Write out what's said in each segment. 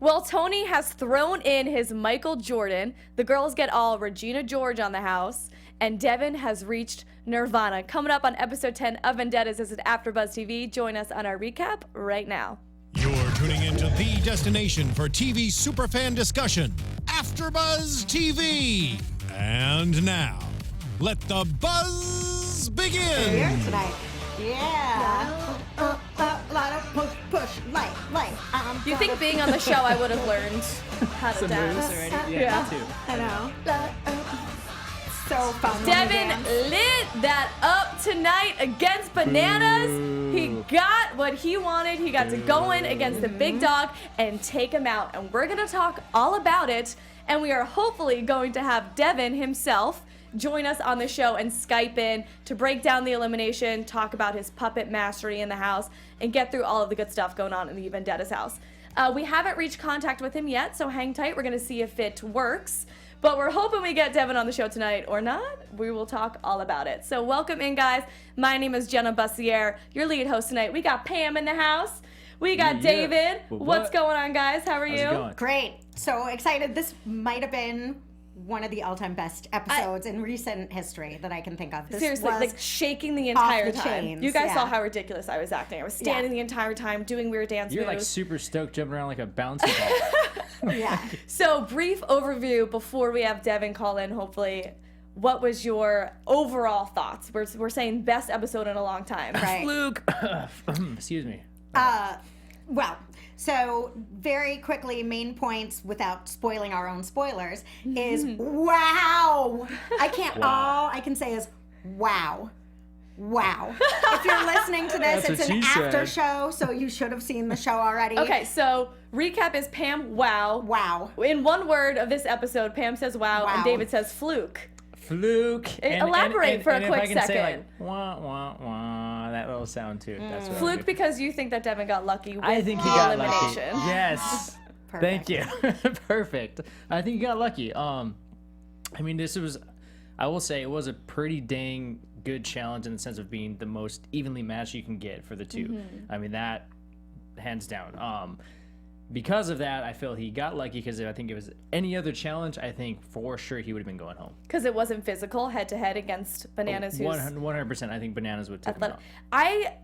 Well, Tony has thrown in his Michael Jordan. The girls get all Regina George on the house. And Devin has reached Nirvana. Coming up on episode 10 of Vendettas is at AfterBuzz TV. Join us on our recap right now. You're tuning into the destination for TV superfan discussion, AfterBuzz TV. And now, let the buzz begin. Here tonight. Yeah. Lot of push, light. You think being on the show I would have learned how to dance already? Yeah. Me too. I know. So fun. Devin lit that up tonight against Bananas. He got what he wanted. He got to go in against the big dog and take him out. And we're going to talk all about it. And we are hopefully going to have Devin himself join us on the show and Skype in to break down the elimination, talk about his puppet mastery in the house, and get through all of the good stuff going on in the Vendettas house. We haven't reached contact with him yet, so hang tight. We're going to see if it works. But we're hoping we get Devin on the show tonight, or not. We will talk all about it. So welcome in, guys. My name is Jenna Bussiere, your lead host tonight. We got Pam in the house. We got David. What's going on, guys? How are How's you? it going? Great. So excited. This might have been one of the all-time best episodes in recent history that I can think of. This Seriously, was like shaking the entire the time. chains, You guys yeah. saw how ridiculous I was acting. I was standing the entire time, doing weird dance You're like moves. super stoked, jumping around like a bouncy ball. Yeah. So, brief overview before we have Devin call in, hopefully. What was your overall thoughts? We're saying best episode in a long time. Right. Fluke. Excuse me. Well, so very quickly, main points without spoiling our own spoilers is wow. I can't. Wow. All I can say is wow. Wow. If you're listening to this, That's it's what an she after said. show, so you should have seen the show already. Okay, so recap is Pam, wow. Wow. In one word of this episode, Pam says wow, and Wow. David says fluke. Fluke. Elaborate for a and quick if I can say second. like, wah, wah, wah, that little sound too. That's what I Fluke do. because you think that Devin got lucky with I think he the got lucky. elimination. Yes. Thank you. Perfect. I think he got lucky. I mean, I will say it was a pretty dang good challenge in the sense of being the most evenly matched you can get for the two. I mean, that hands down. Because of that, I feel he got lucky because if I think it was any other challenge, I think for sure he would have been going home. Because it wasn't physical, head-to-head against Bananas, who's 100%. I think Bananas would take him out. I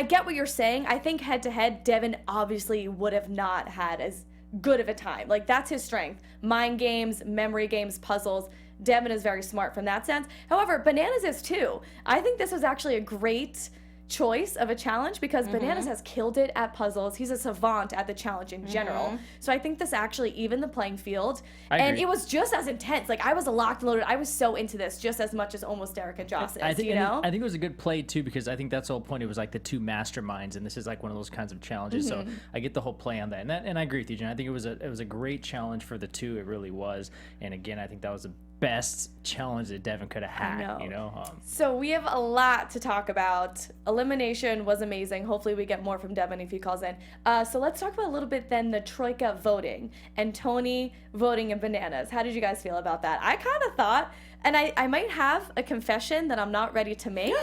get what you're saying. I think head-to-head, Devin obviously would have not had as good of a time. Like, that's his strength. Mind games, memory games, puzzles. Devin is very smart from that sense. However, Bananas is too. I think this was actually a great choice of a challenge because Bananas has killed it at puzzles. He's a savant at the challenge in general. So I think this actually evened the playing field. I And agree. it was just as intense. Like, I was locked and loaded. I was so into this just as much as almost Derek and Joss is, I think, you know? I think it was a good play too because I think that's the whole point. It was like the two masterminds, and this is like one of those kinds of challenges. So I get the whole play on that, and I agree with you, Jen. I think it was a great challenge for the two. It really was. And again, I think that was the best challenge that Devin could have had. know. You know. So we have a lot to talk about. Elimination was amazing. Hopefully we get more from Devin if he calls in. So let's talk about a little bit then the Troika voting and Tony voting in Bananas. How did you guys feel about that? I kind of thought, and I might have a confession that I'm not ready to make,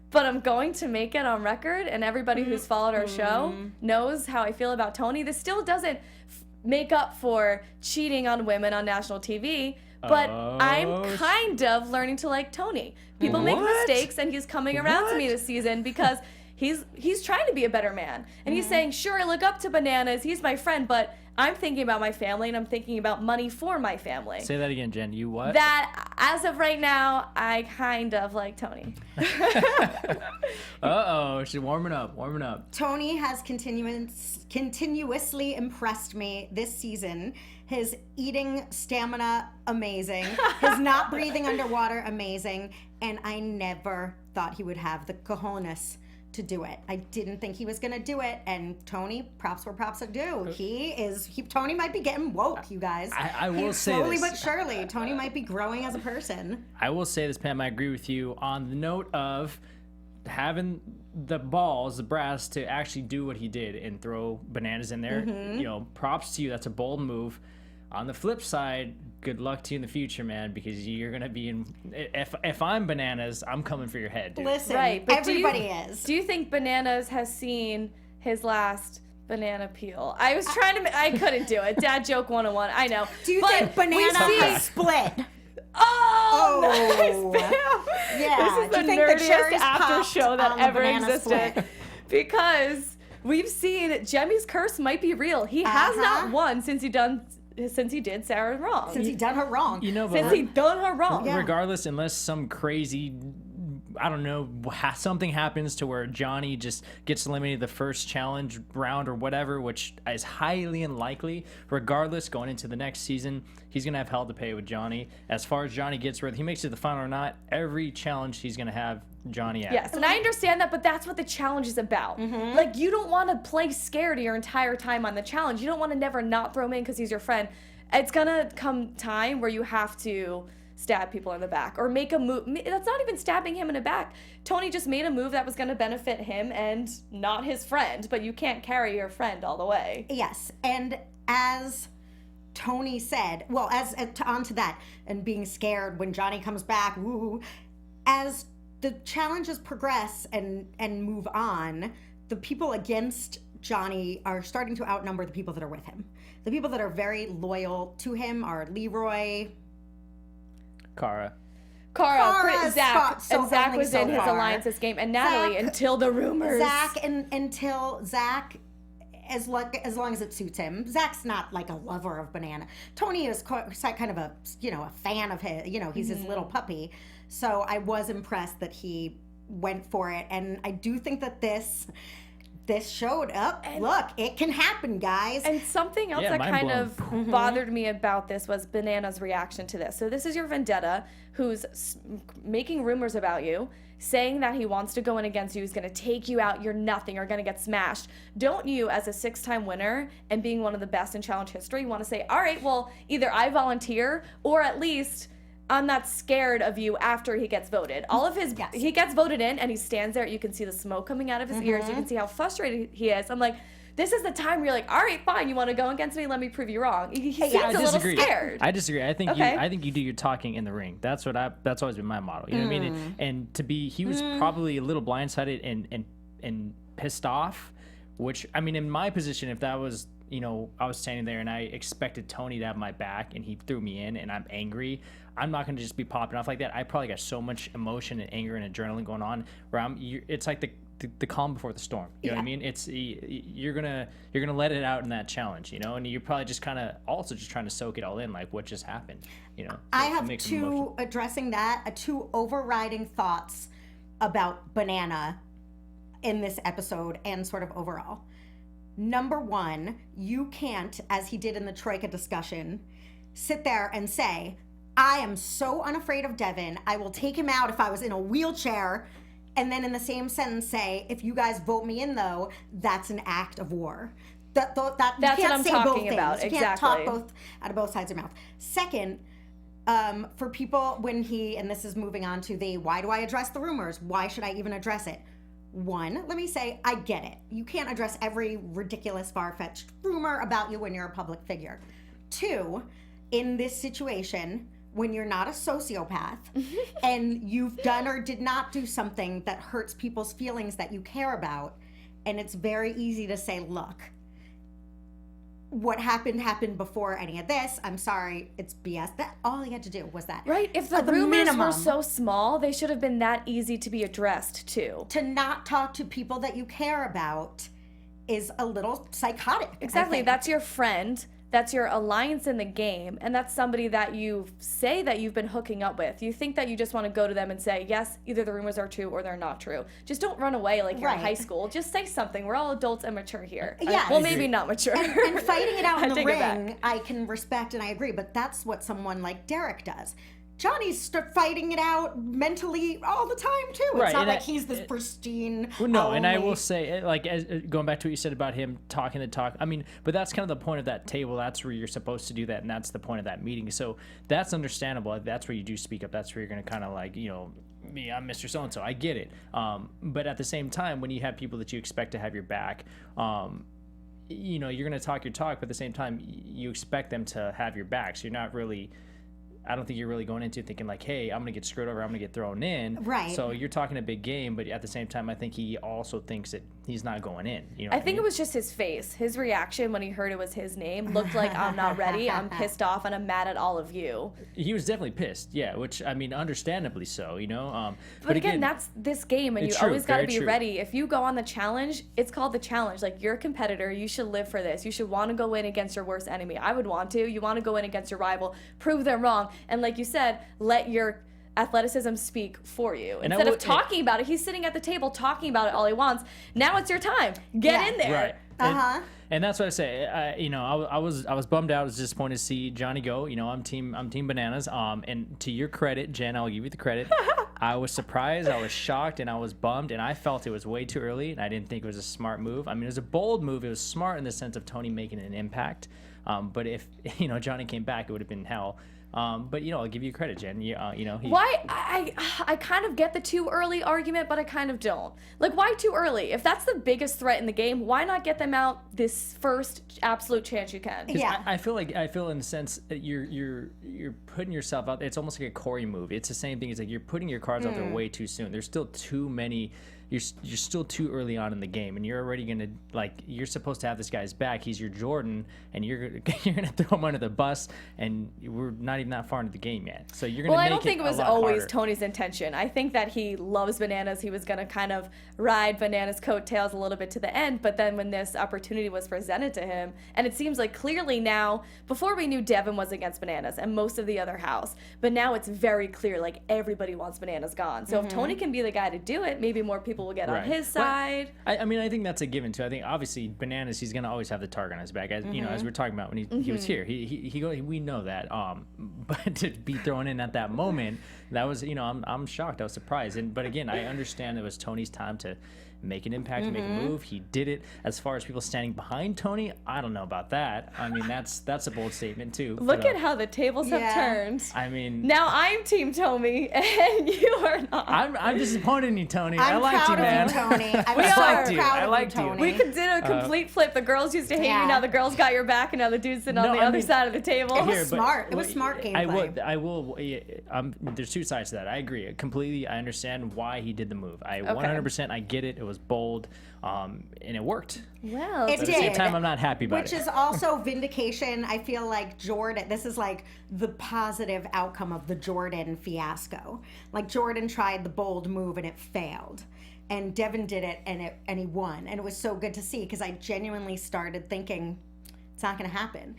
but I'm going to make it on record, and everybody who's followed our show knows how I feel about Tony. This still doesn't make up for cheating on women on national TV. But I'm kind of learning to like Tony. People make mistakes, and he's coming around to me this season because he's trying to be a better man. And he's saying, sure, I look up to Bananas. He's my friend, but I'm thinking about my family, and I'm thinking about money for my family. Say that again, Jen. You what? That, as of right now, I kind of like Tony. Uh-oh. She's warming up. Tony has continuously impressed me this season. His eating stamina, amazing. His not breathing underwater, amazing. And I never thought he would have the cojones to do it. I didn't think he was going to do it. And Tony, props where props are due. Tony might be getting woke, you guys. I will say slowly this. but surely, Tony might be growing as a person. I will say this, Pam. I agree with you on the note of having the balls, the brass, to actually do what he did and throw Bananas in there. You know, props to you. That's a bold move. On the flip side, good luck to you in the future, man, because you're gonna be in. If I'm Bananas, I'm coming for your head, dude. Listen, Right, but everybody is. Do you think Bananas has seen his last Banana peel. I was trying to. I couldn't do it. Dad joke 101. I know. Do you But think banana we see- split? Oh, nice, Pam. Yeah. This is Do the you think the nerdiest cherries after popped show that on the ever banana existed. split? Because we've seen Jemmy's curse might be real. He has not won since he did Sarah wrong. Since he done her wrong. You know, Since but he done her wrong. Yeah. regardless, unless some crazy, I don't know, something happens to where Johnny just gets eliminated the first challenge round or whatever, which is highly unlikely. Regardless, going into the next season, he's gonna have hell to pay with Johnny. As far as Johnny gets, whether he makes it to the final or not, every challenge he's gonna have Johnny at. Yes, and I understand that, but that's what the challenge is about. Like, you don't want to play scared your entire time on the challenge. You don't want to never not throw him in because he's your friend. It's gonna come time where you have to stab people in the back or make a move. That's not even stabbing him in the back. Tony just made a move that was going to benefit him and not his friend, but you can't carry your friend all the way. Yes, and as Tony said, well, as onto that, and being scared when Johnny comes back, woo, as the challenges progress and move on, the people against Johnny are starting to outnumber the people that are with him. The people that are very loyal to him are Leroy, Cara, Zach, and Zach was in his alliances game, and Natalie Zach, until the rumors. Until Zach, as long as it suits him. Zach's not like a lover of Banana. Tony is kind of a fan of his. He's his little puppy. So I was impressed that he went for it, and I do think that this showed up. Look, it can happen, guys. And something else that kind of bothered me about this was Banana's reaction to this. So this is your vendetta, who's making rumors about you, saying that he wants to go in against you, he's going to take you out, you're nothing, you're going to get smashed. Don't you, as a 6-time winner and being one of the best in challenge history, want to say, all right, well, either I volunteer or at least I'm not scared of you after he gets voted. He gets voted in and he stands there. You can see the smoke coming out of his ears. You can see how frustrated he is. I'm like, this is the time where you're like, all right, fine, you want to go against me? Let me prove you wrong. He seems a little scared. I disagree. I think you do your talking in the ring. That's always been my model. You know what I mean? And he was probably a little blindsided and pissed off. Which, I mean, in my position, if that was, I was standing there and I expected Tony to have my back and he threw me in and I'm angry, I'm not going to just be popping off like that. I probably got so much emotion and anger and adrenaline going on where it's like the calm before the storm. You know what I mean? It's you're gonna let it out in that challenge, and you're probably just kind of also just trying to soak it all in, like what just happened, I have two overriding thoughts about Banana in this episode and sort of overall. Number one, you can't, as he did in the Troika discussion, sit there and say, I am so unafraid of Devin, I will take him out if I was in a wheelchair, and then in the same sentence say, if you guys vote me in, though, that's an act of war. That's what I'm talking about. You can't talk out of both sides of your mouth. Second, for people and this is moving on to why do I address the rumors? Why should I even address it? One, let me say, I get it. You can't address every ridiculous, far-fetched rumor about you when you're a public figure. Two, in this situation, when you're not a sociopath and you've done or did not do something that hurts people's feelings that you care about, and it's very easy to say, look, what happened before any of this. I'm sorry, it's BS. That all he had to do was that. Right. If the rumors were so small, they should have been that easy to be addressed too. To not talk to people that you care about is a little psychotic. Exactly. That's your friend. That's your alliance in the game, and that's somebody that you say that you've been hooking up with. You think that you just want to go to them and say, yes, either the rumors are true or they're not true. Just don't run away like you're in high school. Just say something. We're all adults and mature here. Yeah. Well, maybe not mature. And fighting it out in the ring, I can respect and I agree, but that's what someone like Derek does. Johnny's fighting it out mentally all the time too. It's not like he's this pristine. Well, no, and I will say, like, going back to what you said about him talking the talk. I mean, but that's kind of the point of that table. That's where you're supposed to do that, and that's the point of that meeting. So that's understandable. That's where you do speak up. That's where you're going to kind of like, me, I'm Mr. So-and-so. I get it. But at the same time, when you have people that you expect to have your back, you're going to talk your talk, but at the same time, you expect them to have your back. So you're not really. I don't think you're really going into thinking like, hey, I'm going to get screwed over, I'm going to get thrown in. Right. So you're talking a big game, but at the same time, I think he also thinks that he's not going in. You know I think it was just his face. His reaction when he heard it was his name looked like, I'm not ready, I'm pissed off, and I'm mad at all of you. He was definitely pissed, yeah, which, I mean, understandably so, you know? But again, that's this game, and you true, always got to very be true. ready. If you go on the challenge, it's called the challenge. Like, you're a competitor. You should live for this. You should want to go in against your worst enemy. I would want to. You want to go in against your rival, prove them wrong, and like you said, let your athleticism speak for you. And Instead of talking about it, he's sitting at the table talking about it all he wants. Now it's your time. Get in there. Right. And that's what I say. You know, I was bummed out. I was disappointed to see Johnny go. You know, I'm team Bananas. And to your credit, Jen, I'll give you the credit. I was surprised, I was shocked, and I was bummed, and I felt it was way too early, and I didn't think it was a smart move. I mean, it was a bold move. It was smart in the sense of Tony making an impact. But if, you know, Johnny came back, it would have been hell. But, you know, I'll give you credit, Jen. You know, Why? I kind of get the too early argument, but I kind of don't. Like, why too early? If that's the biggest threat in the game, why not get them out this first absolute chance you can? Yeah. I feel in the sense that you're putting yourself out there. It's almost like a Corey move. It's the same thing. It's like you're putting your cards out there way too soon. There's still too many. You're still too early on in the game, and you're already gonna, like, you're supposed to have this guy's back. He's your Jordan, and you're gonna throw him under the bus, and we're not even that far into the game yet. So you're gonna. Well, make I don't think it was a lot always harder. Tony's intention. I think that he loves Bananas. He was gonna kind of ride Bananas' coattails a little bit to the end, but then when this opportunity was presented to him, and it seems like clearly now, before we knew Devin was against Bananas and most of the other house, but now it's very clear, like, everybody wants Bananas gone. So if Tony can be the guy to do it, maybe more people will get on Right. his side. I mean, I think that's a given too. I think obviously Bananas, he's gonna always have the target on his back, as you know, as we're talking about when he was here. We know that. But to be thrown in at that moment, that was, you know, I'm shocked. I was surprised. But again, I understand it was Tony's time to make an impact, make a move. He did it. As far as people standing behind Tony, I don't know about that. I mean, that's a bold statement too. Look But, at how the tables have turned. I mean, Now I'm Team Tommy, and you are not. I'm disappointed in you, Tony. I I'm liked proud you, man. of you, Tony. I'm We so are. proud I of liked you, you. Tony. We did a complete flip. The girls used to hate Yeah. you. Now the girls got your back, and now the dude's sitting on No, the I other mean- side of the table. It was Here, but- smart. It was smart gameplay. I will. There's two sides to that. I agree completely. I understand why he did the move. 100%. I get it. It was bold, and it worked. Well, It But at the same did. time, I'm not happy about Which it. is also vindication. I feel like Jordan, this is like the positive outcome of the Jordan fiasco. Like, Jordan tried the bold move and it failed. And Devin did it and he won. And it was so good to see, because I genuinely started thinking it's not going to happen.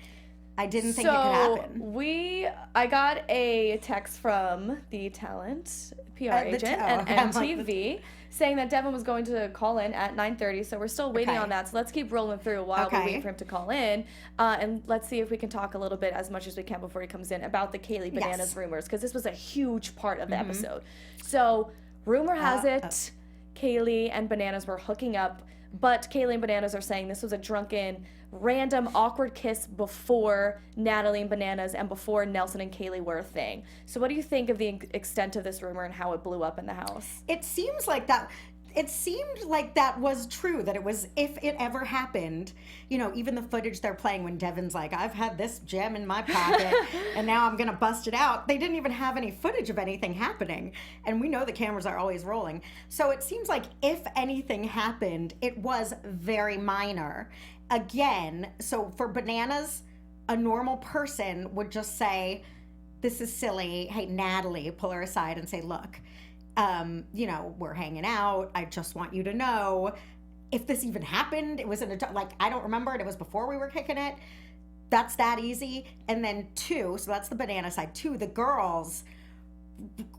I didn't think it could happen. I got a text from the talent PR agent and I'm like, MTV saying that Devin was going to call in at 9:30, so we're still waiting Okay. on that. So let's keep rolling through while we Okay. wait for him to call in, and let's see if we can talk a little bit, as much as we can before he comes in, about the Kaylee Bananas Yes. rumors, because this was a huge part of the episode. So rumor has it, Kaylee and Bananas were hooking up, but Kaylee and Bananas are saying this was a drunken, random, awkward kiss before Natalie and Bananas and before Nelson and Kaylee were a thing. So what do you think of the extent of this rumor and how it blew up in the house? It seems like that. It seemed like that was true, that it was, if it ever happened, you know, even the footage they're playing when Devin's like, I've had this gem in my pocket and now I'm going to bust it out. They didn't even have any footage of anything happening. And we know the cameras are always rolling. So it seems like if anything happened, it was very minor. Again, so for Bananas, a normal person would just say, this is silly. Hey, Natalie, pull her aside and say, look, you know, we're hanging out. I just want you to know, if this even happened, it was like, I don't remember it. It was before we were kicking it. That's that easy. And then two, so that's the Banana side. Two, the girls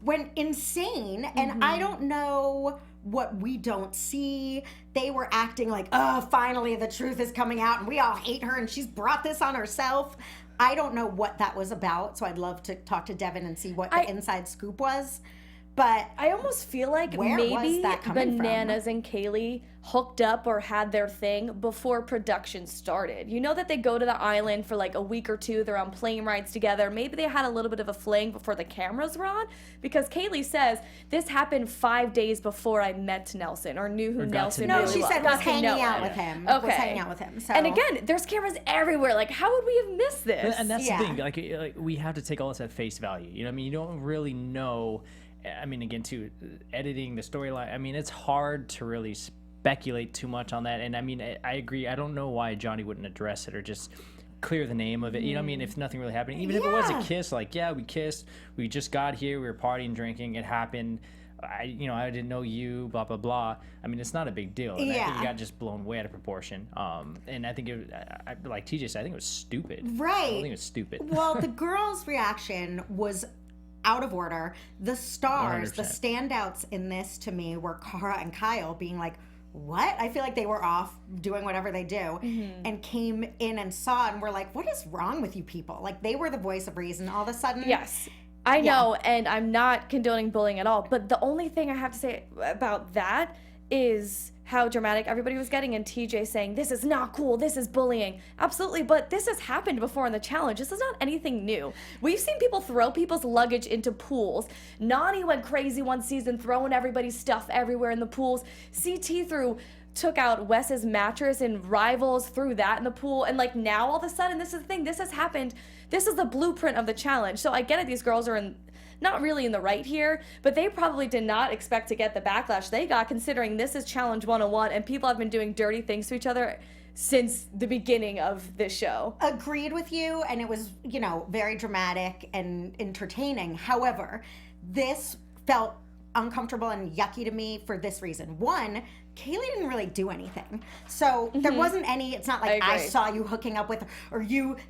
went insane. And I don't know what we don't see. They were acting like, oh, finally the truth is coming out and we all hate her and she's brought this on herself. I don't know what that was about. So I'd love to talk to Devin and see what the inside scoop was. But I almost feel like Where was maybe that coming from? Bananas and Kaylee hooked up or had their thing before production started. You know that they go to the island for like a week or two. They're on plane rides together. Maybe they had a little bit of a fling before the cameras were on, because Kaylee says this happened 5 days before I met Nelson or knew who Nelson no, really she was. said Got was to hanging know out him. with him. Okay. Was hanging out with him. So. And again, there's cameras everywhere. Like, how would we have missed this? And that's Yeah. the thing. Like, we have to take all this at face value. You know what I mean? You don't really know. I mean, again, too, editing the storyline. I mean, it's hard to really speculate too much on that. And I mean, I agree. I don't know why Johnny wouldn't address it or just clear the name of it. You know what I mean? If nothing really happened, even if it was a kiss, like, yeah, we kissed, we just got here, we were partying, drinking, it happened. I didn't know you, blah, blah, blah. I mean, it's not a big deal. And I think it got just blown way out of proportion. And I think like TJ said, I think it was stupid. Right. I think it was stupid. Well, the girls' reaction was out of order. The stars, 100%. the standouts in this to me were Cara and Kyle being like, what? I feel like they were off doing whatever they do and came in and saw and were like, what is wrong with you people? Like, they were the voice of reason all of a sudden. Yes. I know, and I'm not condoning bullying at all, but the only thing I have to say about that is how dramatic everybody was getting, and TJ saying, this is not cool, this is bullying. Absolutely, but this has happened before in the challenge. This is not anything new. We've seen people throw people's luggage into pools. Nani went crazy one season, throwing everybody's stuff everywhere in the pools. CT took out Wes's mattress and Rivals threw that in the pool, and like now all of a sudden, this is the thing, this has happened. This is the blueprint of the challenge. So I get it, these girls are not really in the right here, but they probably did not expect to get the backlash they got, considering this is Challenge 101 and people have been doing dirty things to each other since the beginning of this show. Agreed with you, and it was, very dramatic and entertaining. However, this felt uncomfortable and yucky to me for this reason. One, Kaylee didn't really do anything. So there wasn't any, it's not like I saw you hooking up with, or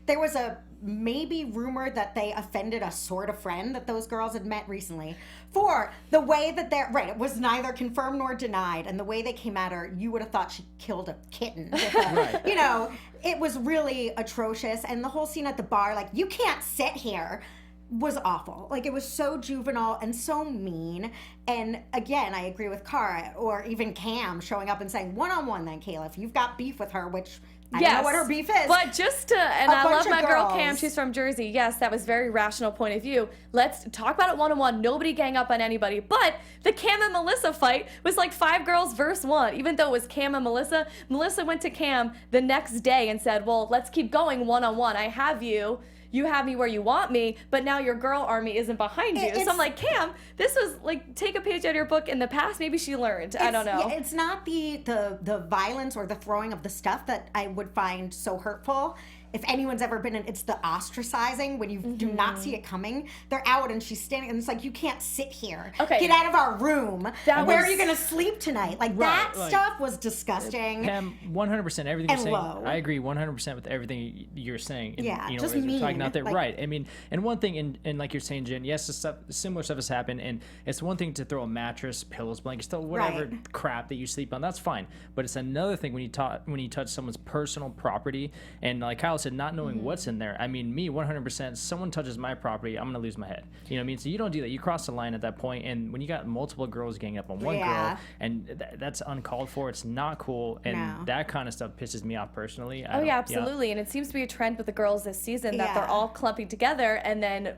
there was a maybe rumor that they offended a sort of friend that those girls had met recently. For the way that it was neither confirmed nor denied, and the way they came at her, you would have thought she killed a kitten. With it was really atrocious. And the whole scene at the bar, like, you can't sit here, was awful. Like, it was so juvenile and so mean. And again, I agree with Cara or even Cam showing up and saying, one-on-one then, Kayla, if you've got beef with her, which I don't know what her beef is. But and I love my girl girls. Cam, she's from Jersey. Yes, that was very rational point of view. Let's talk about it one-on-one. Nobody gang up on anybody. But the Cam and Melissa fight was like 5 girls versus 1. Even though it was Cam and Melissa, Melissa went to Cam the next day and said, well, let's keep going one-on-one. I have you. You have me where you want me, but now your girl army isn't behind you. So I'm like, Cam, this was like, take a page out of your book. In the past, maybe she learned. I don't know. It's not the violence or the throwing of the stuff that I would find so hurtful. If anyone's ever been in, it's the ostracizing when you do not see it coming. They're out and she's standing and it's like, you can't sit here. Okay. Get out of our room. Where are you going to sleep tonight? Like, that stuff was disgusting. Pam, 100% everything you're saying. Low. I agree 100% with everything you're saying. And, just as we're mean. talking out there, Like, right. I mean, and one thing, and like you're saying, Jen, yes, similar stuff has happened, and it's one thing to throw a mattress, pillows, blankets, whatever crap that you sleep on, that's fine. But it's another thing when you touch someone's personal property, and like Kyle said, not knowing what's in there. I mean, me, 100%, someone touches my property, I'm going to lose my head. You know what I mean? So you don't do that. You cross the line at that point, and when you got multiple girls ganging up on one girl, and that's uncalled for, it's not cool, and that kind of stuff pisses me off personally. Absolutely. And it seems to be a trend with the girls this season that they're all clumping together and then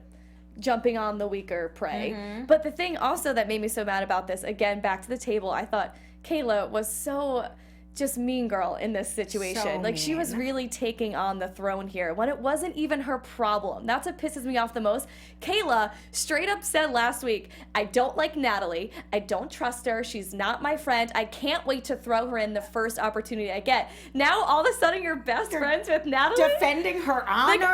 jumping on the weaker prey. But the thing also that made me so mad about this, again, back to the table, I thought Kayla was so just mean girl in this situation. So like, she was really taking on the throne here when it wasn't even her problem. That's what pisses me off the most. Kayla straight up said last week, I don't like Natalie. I don't trust her. She's not my friend. I can't wait to throw her in the first opportunity I get. Now, all of a sudden, you're best friends with Natalie? Defending her honor.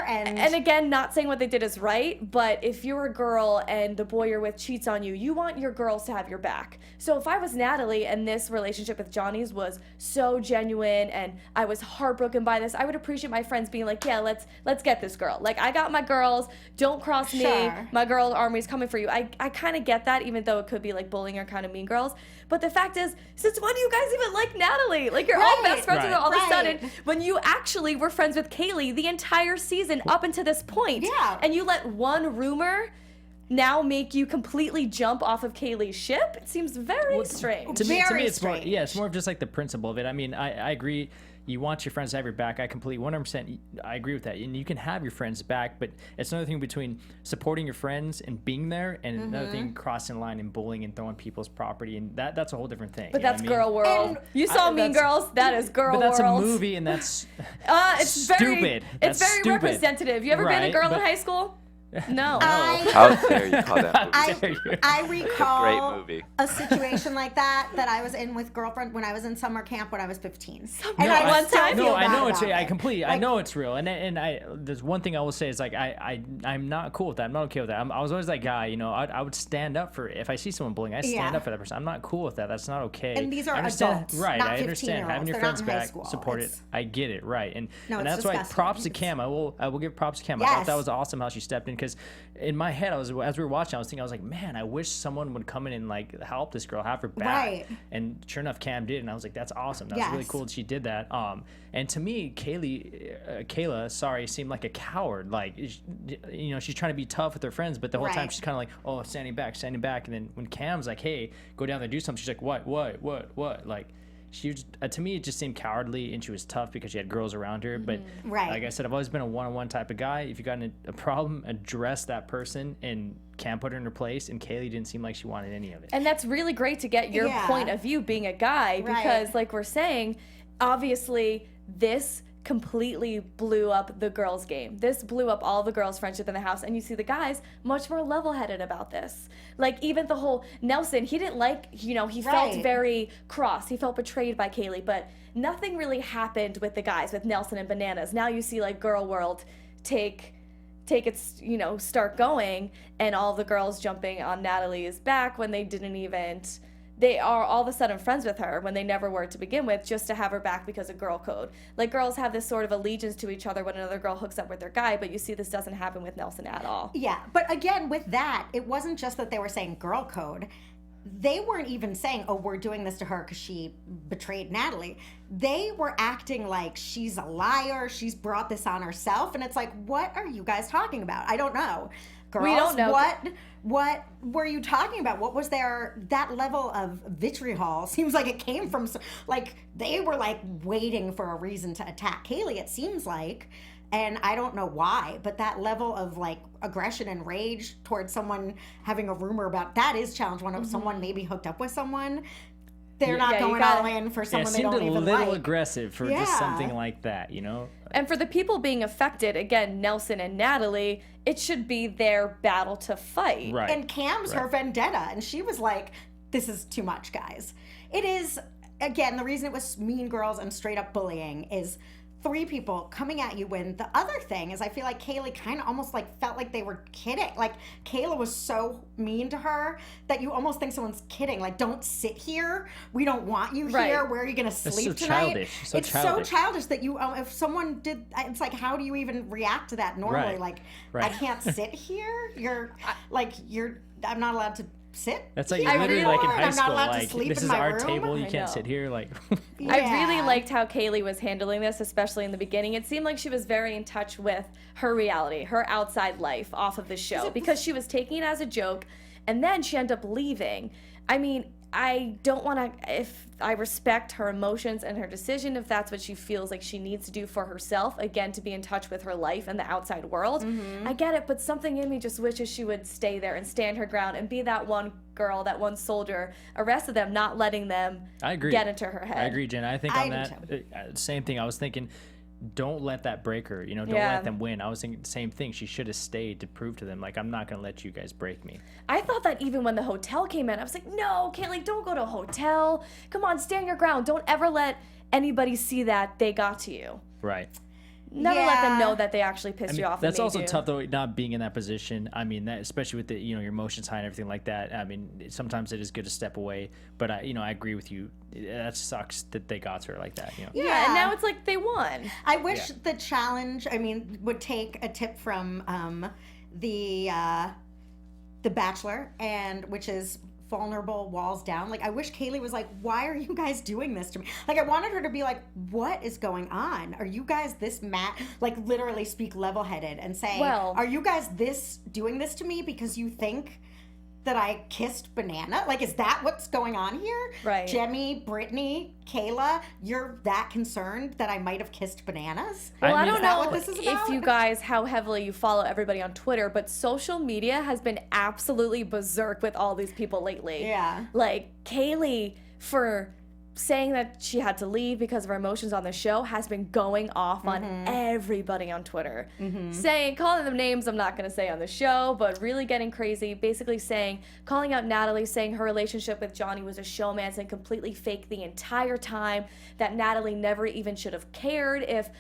And again, not saying what they did is right, but if you're a girl and the boy you're with cheats on you, you want your girls to have your back. So if I was Natalie and this relationship with Johnny's was so genuine and I was heartbroken by this, I would appreciate my friends being like, yeah, let's get this girl. Like, I got my girls, don't cross me. My girl army's coming for you. I kind of get that, even though it could be like bullying or kind of mean girls. But the fact is, since when do you guys even like Natalie? Like, you're all best friends with her all of a sudden when you actually were friends with Kaylee the entire season up until this point. Yeah. And you let one rumor now make you completely jump off of Kaylee's ship? It seems very strange. To me, it's more, it's more of just like the principle of it. I mean, I agree. You want your friends to have your back. I completely 100%. I agree with that. And you can have your friends back, but it's another thing between supporting your friends and being there, and another thing crossing the line and bullying and throwing people's property, and that's a whole different thing. But that's girl world. And you saw Mean Girls. That is girl world. But that's a movie, and that's it's stupid. It's very representative. You ever been a girl in high school? No. How dare you call that movie? I recall Great movie. a situation like that I was in with girlfriend when I was in summer camp when I was 15. No, I one still time? feel No, I bad know it's. about I it. completely. I Like, know it's real, and there's one thing I will say is like I'm not cool with that. I'm not okay with that. I was always that guy. You know, I would stand up for if I see someone bullying. I stand Yeah. up for that person. I'm not cool with that. That's not okay. And these are I understand, adults, right? not I understand 15-year-olds. having your They're friends not in high back, school. support it. It's- I get it, right? And No, and it's that's why disgusting. props to Cam. I will give props to Cam. I thought that Yes. was awesome how she stepped in because in my head as we were watching, I was like, man, I wish someone would come in and like help this girl, have her back. Right. And sure enough, Cam did, and I was like, that's awesome. That's really Yes. cool that she did that. And to me, Kayla, seemed like a coward. Like, you know, she's trying to be tough with her friends, but the whole time Right. she's kind of like, oh, standing back. And then when Cam's like, hey, go down there, do something, she's like, what? Like, she was, to me, it just seemed cowardly, and she was tough because she had girls around her. But Right. like I said, I've always been a one-on-one type of guy. If you got in a problem, address that person, and Cam put her in her place, and Kaylee didn't seem like she wanted any of it. And that's really great to get your Yeah. point of view being a guy Right. because, like we're saying, obviously this completely blew up the girls' game. This blew up all the girls' friendship in the house, and you see the guys much more level-headed about this. Like, even the whole Nelson, he didn't like, you know, he felt Right. very cross. He felt betrayed by Kaylee, but nothing really happened with the guys, with Nelson and Bananas. Now you see, like, Girl World take its, you know, start going, and all the girls jumping on Natalie's back when they didn't even, they are all of a sudden friends with her when they never were to begin with, just to have her back because of girl code. Like, girls have this sort of allegiance to each other when another girl hooks up with their guy, but you see this doesn't happen with Nelson at all. Yeah, but again, with that, it wasn't just that they were saying girl code. They weren't even saying, oh, we're doing this to her because she betrayed Natalie. They were acting like she's a liar. She's brought this on herself. And it's like, what are you guys talking about? I don't know. Girls, We don't know. What were you talking about? What was that level of vitriol? Seems like it came from, like, they were like waiting for a reason to attack Kaylee, it seems like. And I don't know why, but that level of like aggression and rage towards someone having a rumor about that is challenge when someone maybe hooked up with someone. They're not Yeah, you going gotta- all in for Yeah, it someone they seemed don't a even little like. aggressive for just Yeah. something like that, you know? And for the people being affected, again, Nelson and Natalie, it should be their battle to fight. Right. And Cam's her vendetta, and she was like, this is too much, guys. It is, again, the reason it was Mean Girls and straight up bullying is 3 people coming at you when the other thing is I feel like Kaylee kind of almost like felt like they were kidding. Like Kayla was so mean to her that you almost think someone's kidding. Like, don't sit here. We don't want you Right. here. Where are you going to sleep so tonight? childish. So it's childish. so childish that you, if someone did, it's like, how do you even react to that normally? Right. Like, Right. I can't sit here. I'm not allowed to sit. That's like here literally like in anymore, and high I'm not school. allowed to Like, sleep this in is my our room. table. You I can't know. sit here. Like, I really Yeah. liked how Kaylee was handling this, especially in the beginning. It seemed like she was very in touch with her reality, her outside life off of the show, because she was taking it as a joke, and then she ended up leaving. I mean, I don't want to, if I respect her emotions and her decision, if that's what she feels like she needs to do for herself, again, to be in touch with her life and the outside world. I get it, but something in me just wishes she would stay there and stand her ground and be that one girl, that one soldier, arrested them, not letting them I agree. get into her head. I agree, Jen. I think I on do that, same thing. I was thinking, don't let that break her. You know, don't Yeah. let them win. I was thinking the same thing. She should have stayed to prove to them, like, I'm not going to let you guys break me. I thought that even when the hotel came in, I was like, no, Kaylee, don't go to a hotel. Come on, stand your ground. Don't ever let anybody see that they got to you. Right. Never let them Yeah. know that they actually pissed you off. and That's made also you. tough though, not being in that position. I mean, that especially with the your emotions high and everything like that. I mean, sometimes it is good to step away. But I agree with you. That sucks that they got to her like that. Yeah, Yeah. and now it's like they won. I wish the challenge, would take a tip from the Bachelor, and which is vulnerable, walls down. Like, I wish Kaylee was like, why are you guys doing this to me? Like, I wanted her to be like, what is going on? Are you guys this mad? Like, literally speak level-headed and say, Well- are you guys doing this to me because you think that I kissed Banana? Like, is that what's going on here? Right. Jemmy, Brittany, Kayla, you're that concerned that I might have kissed Bananas? Well, I mean- don't Is that know what this is if about? you guys, how heavily you follow everybody on Twitter, but social media has been absolutely berserk with all these people lately. Yeah. Like, Kaylee, for saying that she had to leave because of her emotions on the show, has been going off on everybody on Twitter. Calling them names I'm not going to say on the show, but really getting crazy, basically calling out Natalie, saying her relationship with Johnny was a showman's and completely fake the entire time, that Natalie never even should have cared if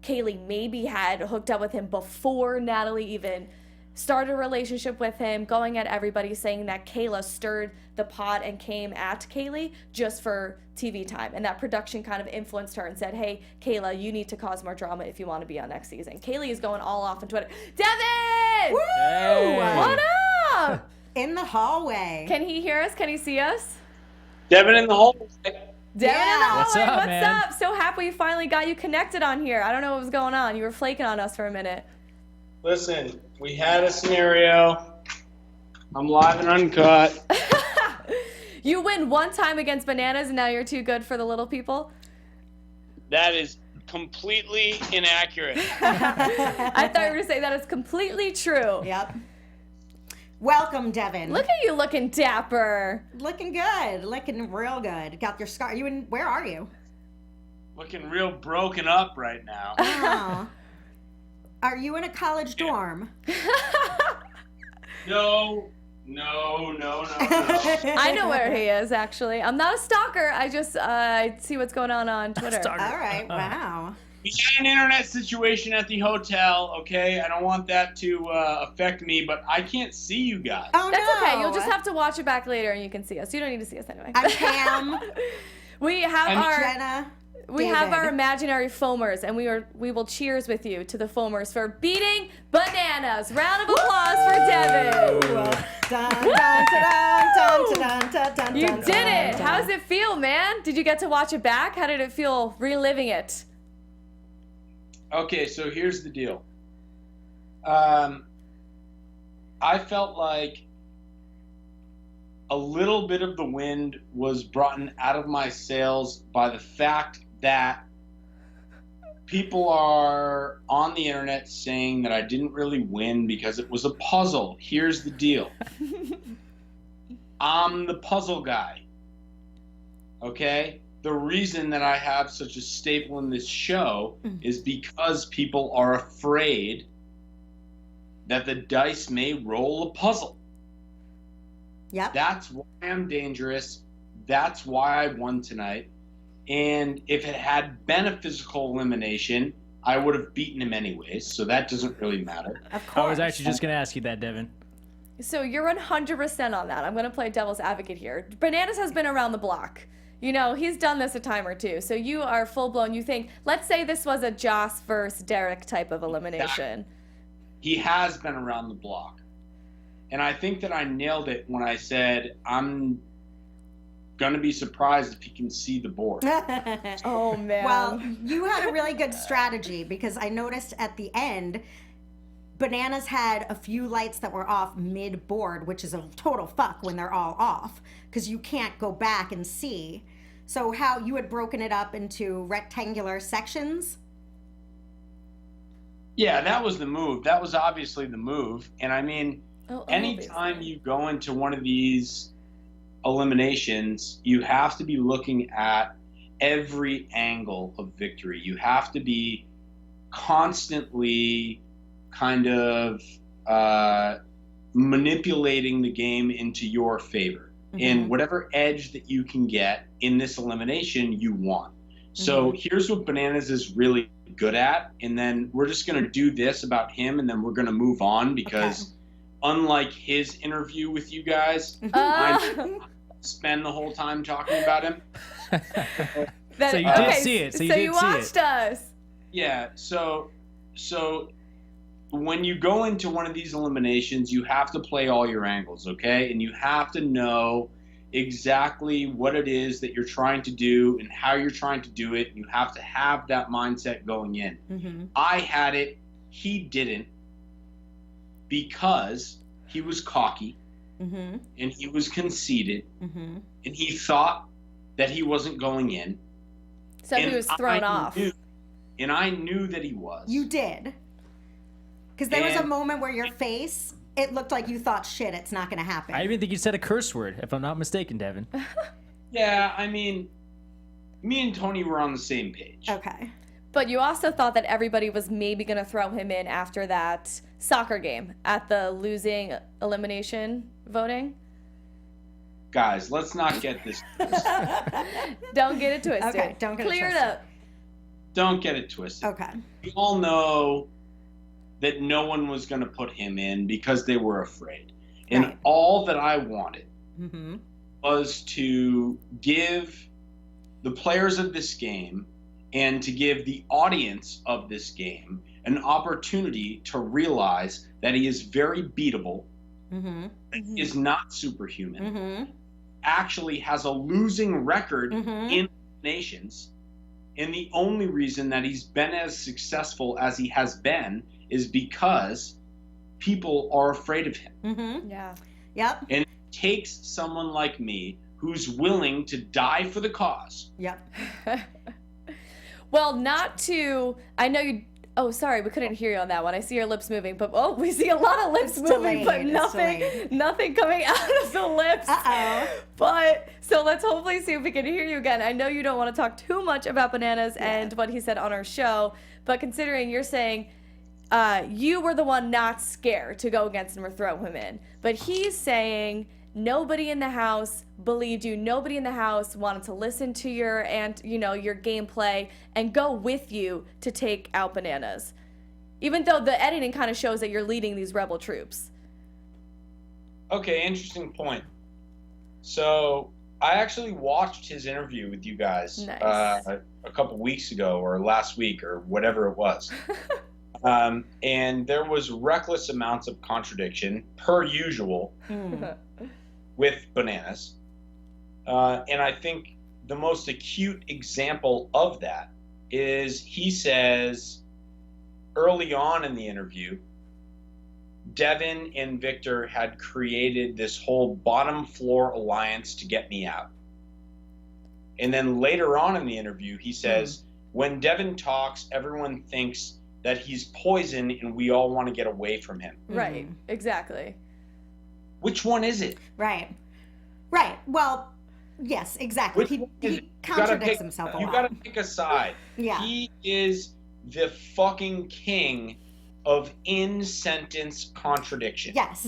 Kaylee maybe had hooked up with him before Natalie even started a relationship with him, going at everybody, saying that Kayla stirred the pot and came at Kaylee just for TV time, and that production kind of influenced her and said, hey, Kayla, you need to cause more drama if you want to be on next season. Kaylee is going all off on Twitter. Devin! Woo! Hey. What up? In the hallway. Can he hear us? Can he see us? Devin in the hole. Devin in the Yeah. What's hallway, up, what's man? up? So happy we finally got you connected on here. I don't know what was going on. You were flaking on us for a minute. Listen, we had a scenario. I'm live and uncut. You win one time against Bananas, and now you're too good for the little people? That is completely inaccurate. I thought you were going to say that is completely true. Yep. Welcome, Devin. Look at you looking dapper. Looking good. Looking real good. Got your scar. Where are you? Looking real broken up right now. Oh. Are you in a college dorm? No. I know where he is, actually. I'm not a stalker. I just see what's going on Twitter. Stalker. All right. Wow. We had an internet situation at the hotel, okay? I don't want that to affect me, but I can't see you guys. Oh, That's no. okay. You'll just have to watch it back later and you can see us. You don't need to see us anyway. I'm Pam. We have I'm our Jenna. we have our David. imaginary foamers, and we will cheers with you to the foamers for beating Bananas. Round of applause for Devin. Dun, dun, dun, dun, dun, dun, You dun, did dun, it. dun. How does it feel, man? Did you get to watch it back? How did it feel reliving it? Okay, so here's the deal. I felt like a little bit of the wind was brought out of my sails by the fact that people are on the internet saying that I didn't really win because it was a puzzle. Here's the deal. I'm the puzzle guy. Okay? The reason that I have such a staple in this show is because people are afraid that the dice may roll a puzzle. Yep. That's why I'm dangerous. That's why I won tonight. And if it had been a physical elimination, I would have beaten him anyways, so that doesn't really matter. Of course. I was actually just going to ask you that, Devin. So you're 100% on that. I'm going to play devil's advocate here. Bananas has been around the block. You know, he's done this a time or two. So you are full-blown. You think, let's say this was a Joss versus Derek type of elimination. He has been around the block. And I think that I nailed it when I said I'm going to be surprised if he can see the board. Oh, man. Well, you had a really good strategy because I noticed at the end, Bananas had a few lights that were off mid-board, which is a total fuck when they're all off because you can't go back and see. So how you had broken it up into rectangular sections? Yeah, that was the move. That was obviously the move. And I mean, anytime you go into one of these eliminations, you have to be looking at every angle of victory. You have to be constantly kind of manipulating the game into your favor. And whatever edge that you can get in this elimination, you want. So here's what Bananas is really good at. And then we're just going to do this about him, and then we're going to move on because unlike his interview with you guys, I spend the whole time talking about him. So you did see it. So you did you see watched it. us. Yeah, so when you go into one of these eliminations, you have to play all your angles, okay? And you have to know exactly what it is that you're trying to do and how you're trying to do it. You have to have that mindset going in. I had it, he didn't, because he was cocky and he was conceited and he thought that he wasn't going in. So he was thrown off. And I knew that he was. You did. Because there was a moment where your face, it looked like you thought, shit, it's not going to happen. I even think you said a curse word, if I'm not mistaken, Devin. Yeah, I mean, Me and Tony were on the same page. Okay. But you also thought that everybody was maybe going to throw him in after that soccer game at the losing elimination voting. Guys, let's not get this. Don't get it twisted. Okay, don't get it Clear it twisted. up. Don't get it twisted. Okay. We all know that no one was going to put him in because they were afraid. And Right. all that I wanted Mm-hmm. was to give the players of this game and to give the audience of this game an opportunity to realize that he is very beatable, Mm-hmm. is not superhuman, Mm-hmm. actually has a losing record Mm-hmm. in nations, and the only reason that he's been as successful as he has been is because people are afraid of him. Mm-hmm. Yeah. Yep. And it takes someone like me who's willing to die for the cause. Yep. Well, not to. I know you. Oh, sorry, we couldn't hear you on that one. I see your lips moving, but we see a lot of lips It's moving, but delayed, it's nothing, delayed. nothing coming out of the lips. Uh-oh. But so let's hopefully see if we can hear you again. I know you don't want to talk too much about Bananas and what he said on our show, but considering you're saying you were the one not scared to go against him or throw him in, but he's saying nobody in the house believed you. Nobody in the house wanted to listen to your your gameplay and go with you to take out Bananas, even though the editing kind of shows that you're leading these rebel troops. Okay, interesting point. So I actually watched his interview with you guys Nice. A couple weeks ago or last week or whatever it was. And there was reckless amounts of contradiction, per usual, Mm. with Bananas. And I think the most acute example of that is he says early on in the interview, Devin and Victor had created this whole bottom floor alliance to get me out. And then later on in the interview, he says, when Devin talks, everyone thinks that he's poison and we all want to get away from him. Right, exactly. Which one is it? Right. Right. Well, yes, exactly. Which one is He it? You gotta contradicts pick- himself a You lot. got to pick a side. Yeah. He is the fucking king of in-sentence contradiction. Yes.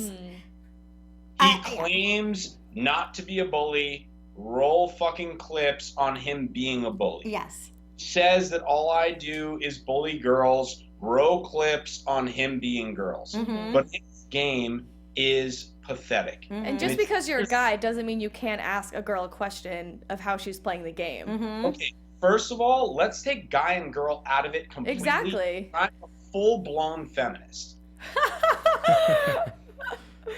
Hmm. He claims not to be a bully, roll fucking clips on him being a bully. Yes. Says that all I do is bully girls, roll clips on him being girls. Mhm. But his game is pathetic. And just It's- because you're a guy doesn't mean you can't ask a girl a question of how she's playing the game. Mm-hmm. Okay, first of all, let's take guy and girl out of it completely. Exactly. I'm a full-blown feminist.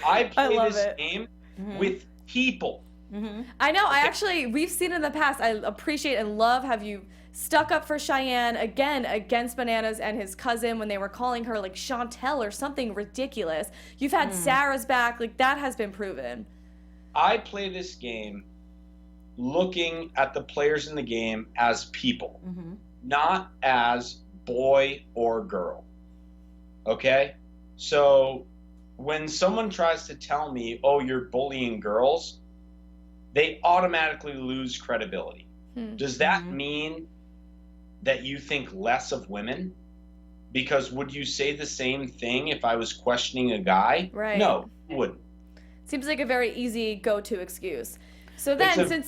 I play love this it. game Mhm. with people. Mm-hmm. I know. We've seen in the past. I appreciate and love have you stuck up for Cheyenne again against Bananas and his cousin when they were calling her like Chantel or something ridiculous. You've had Sarah's back. Like that has been proven. I play this game looking at the players in the game as people, Mm-hmm. not as boy or girl. Okay? So when someone tries to tell me, oh, you're bullying girls, they automatically lose credibility. Does that mean that you think less of women? Because would you say the same thing if I was questioning a guy? Right. No, you wouldn't. Seems like a very easy go-to excuse. So then,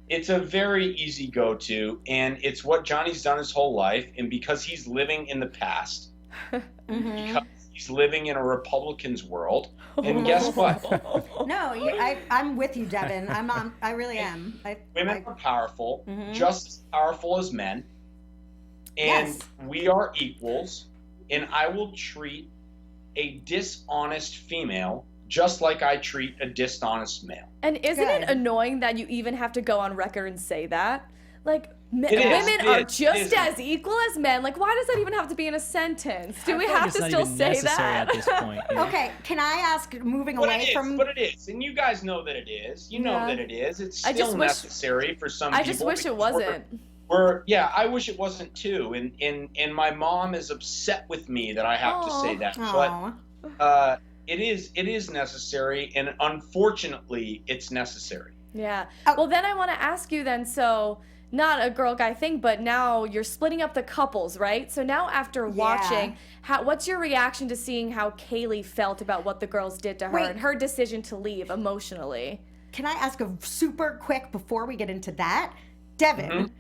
It's a very easy go-to, and it's what Johnny's done his whole life, and because he's living in the past, Mm-hmm. because he's living in a Republican's world, and guess what? No, I'm with you, Devin. I really am. Women are powerful, Mhm. just as powerful as men, and Yes. we are equals, and I will treat a dishonest female just like I treat a dishonest male. And isn't Good. it annoying that you even have to go on record and say that? Like, It is, women it are is, just it is. as equal as men. Like, why does that even have to be in a sentence? Do we I feel like have it's to not still even say necessary that? at this point. you know? Okay, can I ask, moving But away it is, from... but it is, and you guys know that it is. You know Yeah. that it is. It's I still just wish- necessary for some I people. just wish it because wasn't. I wish it wasn't too. And my mom is upset with me that I have to say that. Aw. But it is necessary, and unfortunately, it's necessary. Yeah. Oh. Well, then I want to ask you then, so not a girl guy thing, but now you're splitting up the couples, right? So now after watching, what's your reaction to seeing how Kaylee felt about what the girls did to her and her decision to leave emotionally? Can I ask a super quick before we get into that? Devin,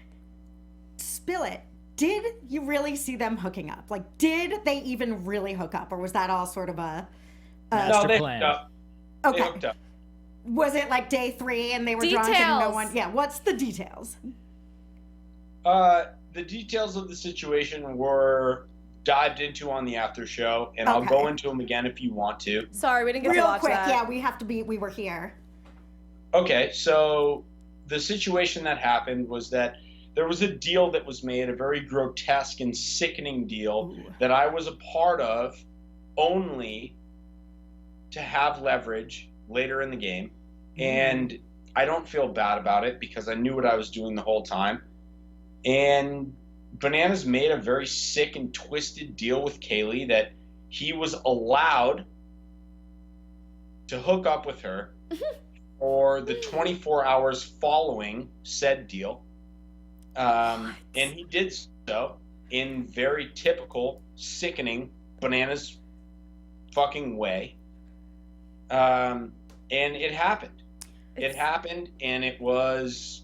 spill it. Did you really see them hooking up? Like, did they even really hook up, or was that all sort of a Master they plan. hooked up. okay? They hooked up. Was it like day 3 and they were drunk and no one? Yeah. What's the details? The details of the situation were dived into on the after show, and I'll go into them again if you want to. Sorry, we didn't get to Real watch quick, that. yeah, we were here. Okay, so the situation that happened was that there was a deal that was made, a very grotesque and sickening deal that I was a part of only to have leverage later in the game. And I don't feel bad about it because I knew what I was doing the whole time. And Bananas made a very sick and twisted deal with Kaylee that he was allowed to hook up with her for the 24 hours following said deal. And he did so in very typical, sickening Bananas fucking way. And it happened. It happened, and it was,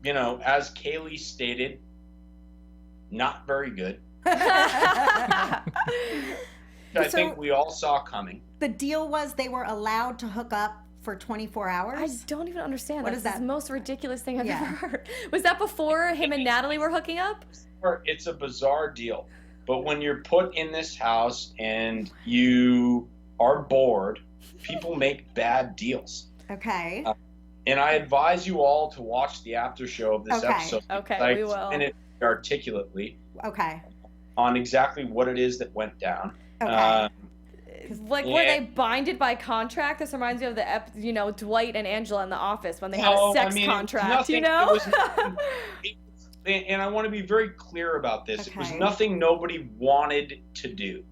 you know, as Kaylee stated, not very good. I think we all saw coming. The deal was they were allowed to hook up for 24 hours? I don't even understand. What is That's that? the most ridiculous thing I've ever heard. Was that before him and Natalie were hooking up? It's a bizarre deal. But when you're put in this house and you are bored, people make bad deals. Okay. And I advise you all to watch the after show of this episode. Okay, we will. I explain it articulately Okay. on exactly what it is that went down. Okay. Like, were they binded by contract? This reminds me of the, Dwight and Angela in The Office when they had a sex contract, and I want to be very clear about this. It was nothing nobody wanted to do.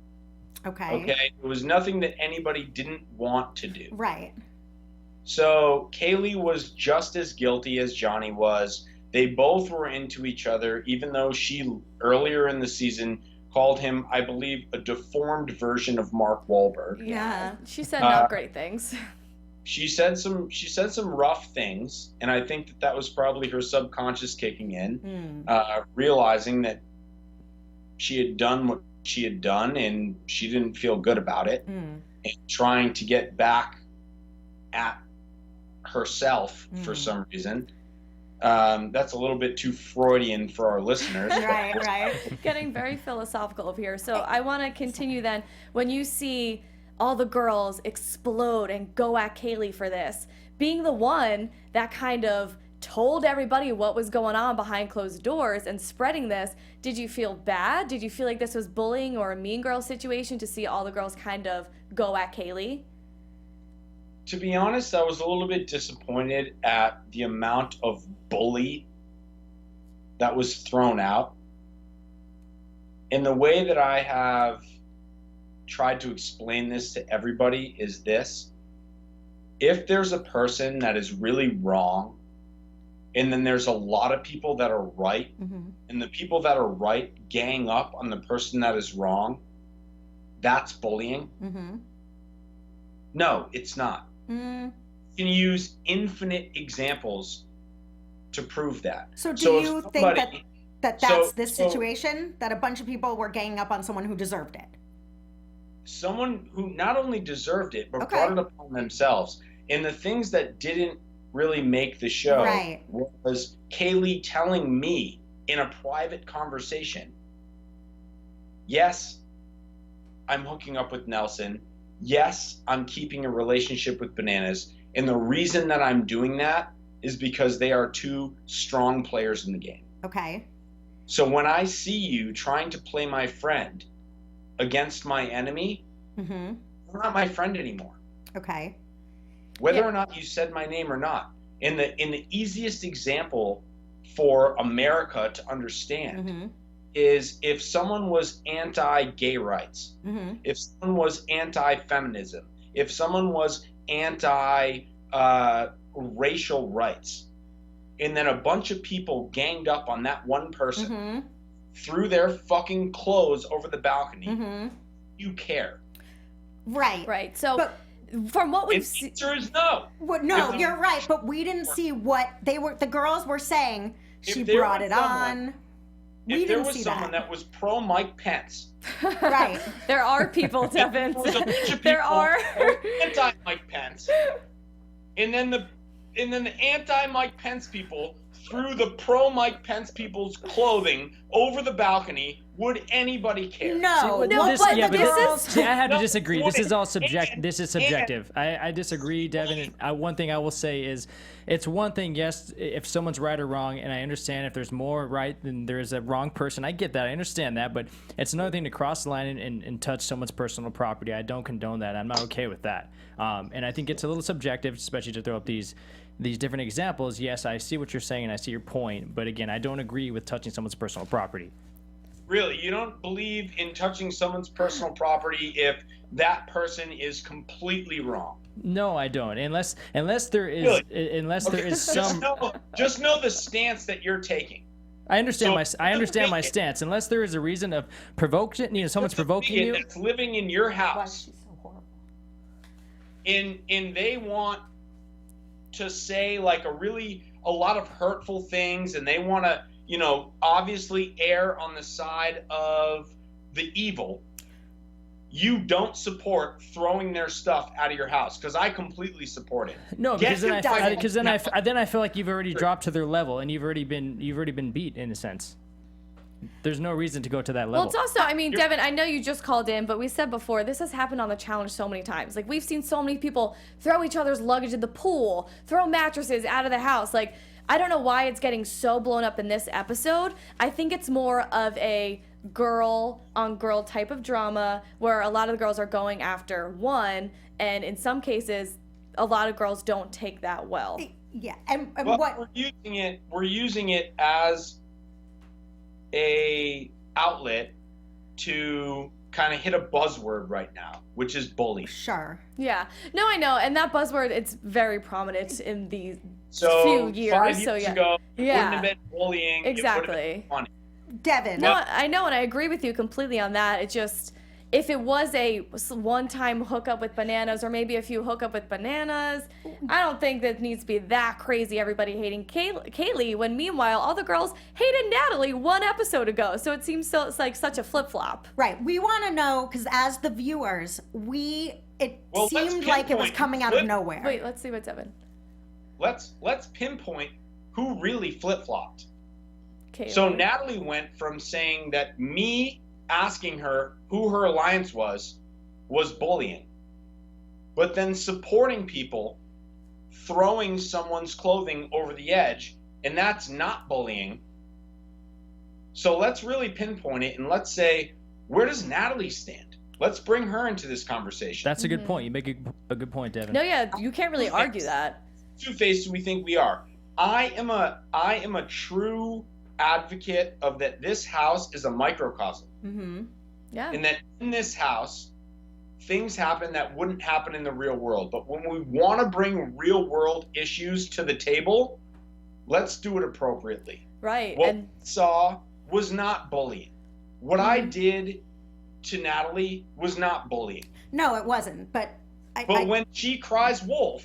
Okay? It was nothing that anybody didn't want to do. Right. So Kaylee was just as guilty as Johnny was. They both were into each other, even though she, earlier in the season, called him, I believe, a deformed version of Mark Wahlberg. Yeah, she said not great things. She said some rough things, and I think that was probably her subconscious kicking in, realizing that she had done what she had done, and she didn't feel good about it, and trying to get back at herself for some reason. That's a little bit too Freudian for our listeners. Right. Getting very philosophical over here. So I want to continue then. When you see all the girls explode and go at Kaylee for this, being the one that kind of told everybody what was going on behind closed doors and spreading this, did you feel bad? Did you feel like this was bullying or a mean girl situation to see all the girls kind of go at Kaylee? To be honest, I was a little bit disappointed at the amount of bully that was thrown out. And the way that I have tried to explain this to everybody is this. If there's a person that is really wrong, and then there's a lot of people that are right, and the people that are right gang up on the person that is wrong, that's bullying. No, it's not. You can use infinite examples to prove that. So do you think that's this situation? That a bunch of people were ganging up on someone who deserved it? Someone who not only deserved it, but brought it upon themselves. And the things that didn't really make the show was Kaylee telling me in a private conversation, yes, I'm hooking up with Nelson. Yes, I'm keeping a relationship with Bananas. And the reason that I'm doing that is because they are two strong players in the game. Okay. So when I see you trying to play my friend against my enemy, you're not my friend anymore. Okay. Whether or not you said my name or not. In the easiest example for America to understand is if someone was anti-gay rights, if someone was anti-feminism, if someone was anti-racial rights, and then a bunch of people ganged up on that one person, threw their fucking clothes over the balcony, you care. Right. Right. So But- from what we've And the seen, answer is no. Well, no, you're right, but we didn't see what they were. The girls were saying she there brought was it on. We If there didn't was see someone that was pro Mike Pence, Right. there are people, Devin. there was a bunch of There people are. anti Mike Pence, and then the anti Mike Pence people threw the pro Mike Pence people's clothing over the balcony. Would anybody care? No, No, what but the this girls- is- See, I have to No, disagree. This is all subject. and- This is subjective. I disagree, Devin. One thing I will say is, it's one thing, yes, if someone's right or wrong, and I understand if there's more right than there is a wrong person. I get that. I understand that, but it's another thing to cross the line and touch someone's personal property. I don't condone that. I'm not okay with that. And I think it's a little subjective, especially to throw up these different examples. Yes, I see what you're saying and I see your point, but again, I don't agree with touching someone's personal property. Really, you don't believe in touching someone's personal property if that person is completely wrong. No, I don't. Unless there is Really? unless there is some. Just know the stance that you're taking. I understand So, I understand my bigot- stance. Unless there is a reason of provoking, someone's provoking you. That's living in your Why house, she's so horrible. and they want to say like a lot of hurtful things, and they want to, obviously err on the side of the evil. You don't support throwing their stuff out of your house, because I completely support it. No, Yes, because then it doesn't. I feel like you've already dropped to their level and you've already been beat in a sense. There's no reason to go to that level. well, it's also, I mean, Devin, I know you just called in, but we said before, this has happened on the challenge so many times. Like, we've seen so many people throw each other's luggage in the pool, throw mattresses out of the house. Like, I don't know why it's getting so blown up in this episode. I think it's more of a girl on girl type of drama where a lot of the girls are going after one, and in some cases, a lot of girls don't take that well. Yeah, and But what? we're using it as a outlet to kind of hit a buzzword right now, which is bullying. Sure. Yeah. No, I know. And that buzzword, it's very prominent in these So few years. 5 years So, yeah. ago, it Yeah. wouldn't have been bullying. It would have been Exactly. funny. Devin. No, I know, and I agree with you completely on that. It just, if it was a one-time hookup with bananas, or maybe a few hookup with bananas, I don't think that needs to be that crazy. Everybody hating Kaylee, when meanwhile all the girls hated Natalie 1 episode ago. So it seems it's like such a flip-flop. Right. We want to know, because as the viewers, it Well, let's seemed like it was pinpoint. coming out of Let- nowhere. Wait, let's see what's Devin. Let's pinpoint who really flip-flopped. Kaylee. So Natalie went from saying that me asking her who her alliance was bullying, but then supporting people throwing someone's clothing over the edge, and that's not bullying. So let's really pinpoint it, and let's say, where does Natalie stand? Let's bring her into this conversation. That's a good point. You make a good point, Devin. No, yeah, you can't really argue that. Two-faced we think we are. I am a true advocate of that. This house is a microcosm, Mm-hmm. Yeah. and that in this house things happen that wouldn't happen in the real world. But when we want to bring real world issues to the table, let's do it appropriately. Right. What And we saw was not bullying. What I did to Natalie was not bullying. No, it wasn't. But But when she cries wolf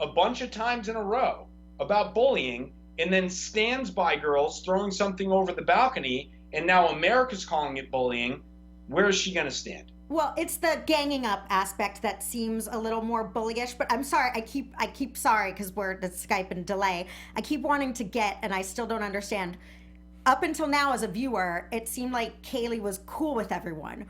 a bunch of times in a row about bullying, and then stands by girls throwing something over the balcony, and now America's calling it bullying, where is she going to stand? well, it's the ganging up aspect that seems a little more bullyish. But I'm sorry. I keep sorry, because we're the Skype and delay. I keep wanting to get, and I still don't understand. Up until now, as a viewer, it seemed like Kaylee was cool with everyone.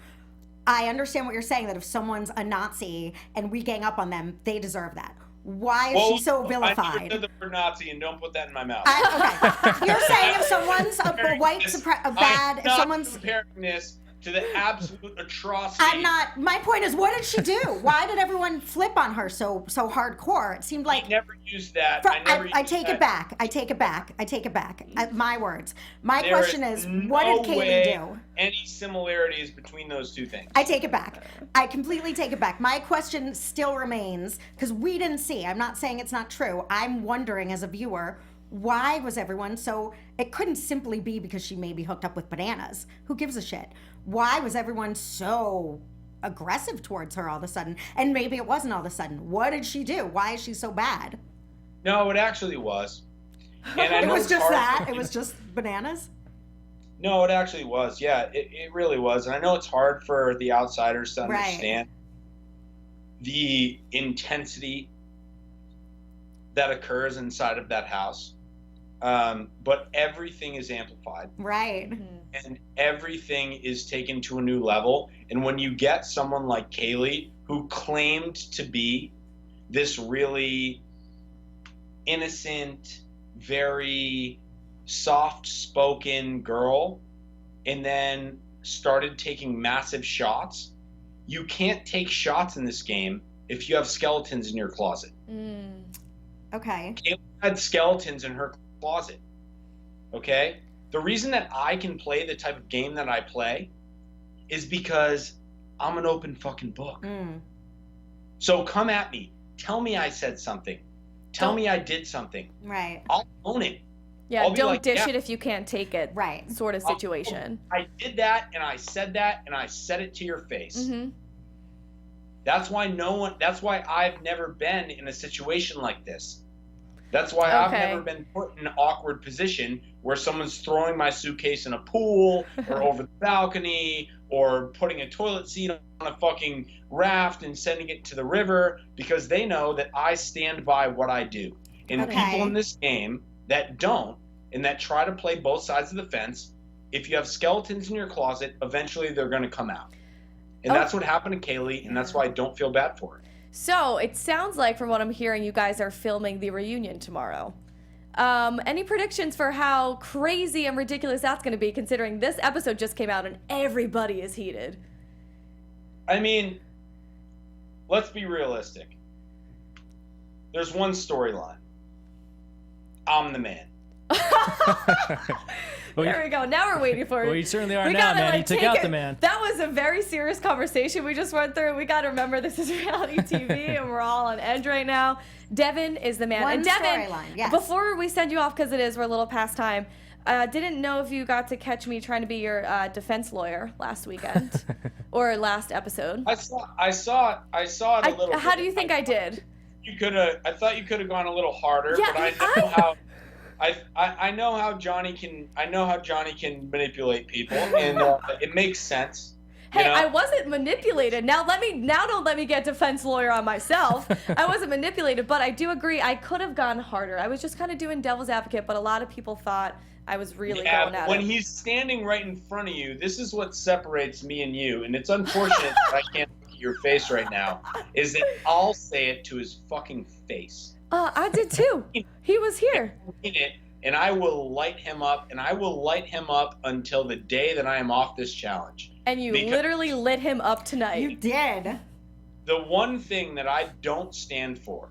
I understand what you're saying, that if someone's a Nazi and we gang up on them, they deserve that. Why is she so I vilified? never said the word Nazi, and don't put that in my mouth. Okay. You're saying if someone's a bad, if someone's. comparing this to the absolute atrocity. I'm not. My point is, what did she do? Why did everyone flip on her so hardcore? It seemed like. I never used that. I take it back. I take it back. I take it back. My words. My question is, what did Kaylee do? Any similarities between those two things? I take it back. I completely take it back. My question still remains, because we didn't see. I'm not saying it's not true. I'm wondering, as a viewer, why was everyone so, it couldn't simply be because she maybe hooked up with Bananas. Who gives a shit? Why was everyone so aggressive towards her all of a sudden? And maybe it wasn't all of a sudden. What did she do? Why is she so bad? No, it actually was. And I It know was it's just hard that? for- It was just Bananas? No, it actually was. Yeah, it really was. And I know it's hard for the outsiders to Right. understand the intensity that occurs inside of that house. But everything is amplified Right. and everything is taken to a new level. And when you get someone like Kaylee, who claimed to be this really innocent, very soft-spoken girl, and then started taking massive shots, you can't take shots in this game if you have skeletons in your closet. Okay. Kaylee had skeletons in her closet. Okay? The reason that I can play the type of game that I play is because I'm an open fucking book. So come at me. Tell me I said something. Tell me I did something. Right. I'll own it. Yeah, I'll be don't like, dish yeah. it if you can't take it. Right. Sort of situation. I did that and I said that and I said it to your face. Mm-hmm. That's why I've never been in a situation like this. That's why I've Okay. never been put in an awkward position where someone's throwing my suitcase in a pool or over the balcony or putting a toilet seat on a fucking raft and sending it to the river, because they know that I stand by what I do. And Okay. people in this game that don't and that try to play both sides of the fence, if you have skeletons in your closet, eventually they're going to come out. And that's what happened to Kaylee, and that's why I don't feel bad for her. So it sounds like, from what I'm hearing, you guys are filming the reunion tomorrow. Any predictions for how crazy and ridiculous that's going to be, considering this episode just came out and everybody is heated? I mean, let's be realistic. There's one storyline. I'm the man. There we go. Now we're waiting for it. Well, you certainly are We now, gotta, man. You like, took take out it- the man. That was a very serious conversation we just went through. We got to remember this is reality TV and we're all on edge right now. Devin is the man. One and Devin, storyline, yes. before we send you off, because we're a little past time, didn't know if you got to catch me trying to be your defense lawyer last weekend or last episode. I saw it a little. How bit. do you think I did? I thought you could have gone a little harder, Yeah, but I know how. I know how Johnny can. I know how Johnny can manipulate people, and it makes sense. Hey, you know? I wasn't manipulated. Now don't let me get defense lawyer on myself. I wasn't manipulated, but I do agree I could have gone harder. I was just kind of doing devil's advocate, but a lot of people thought I was really going at when it. he's standing right in front of you, this is what separates me and you, and it's unfortunate that I can't look at your face right now. Is that I'll say it to his fucking face. I did too. He was here. In it, and I will light him up, and I will light him up until the day that I am off this challenge. And you Because- literally lit him up tonight. You did. The one thing that I don't stand for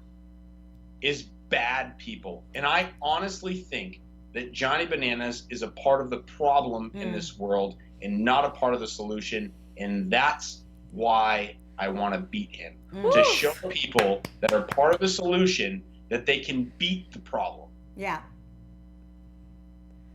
is bad people. And I honestly think that Johnny Bananas is a part of the problem in this world and not a part of the solution. And that's why I want to beat him. To show people that are part of the solution that they can beat the problem. Yeah.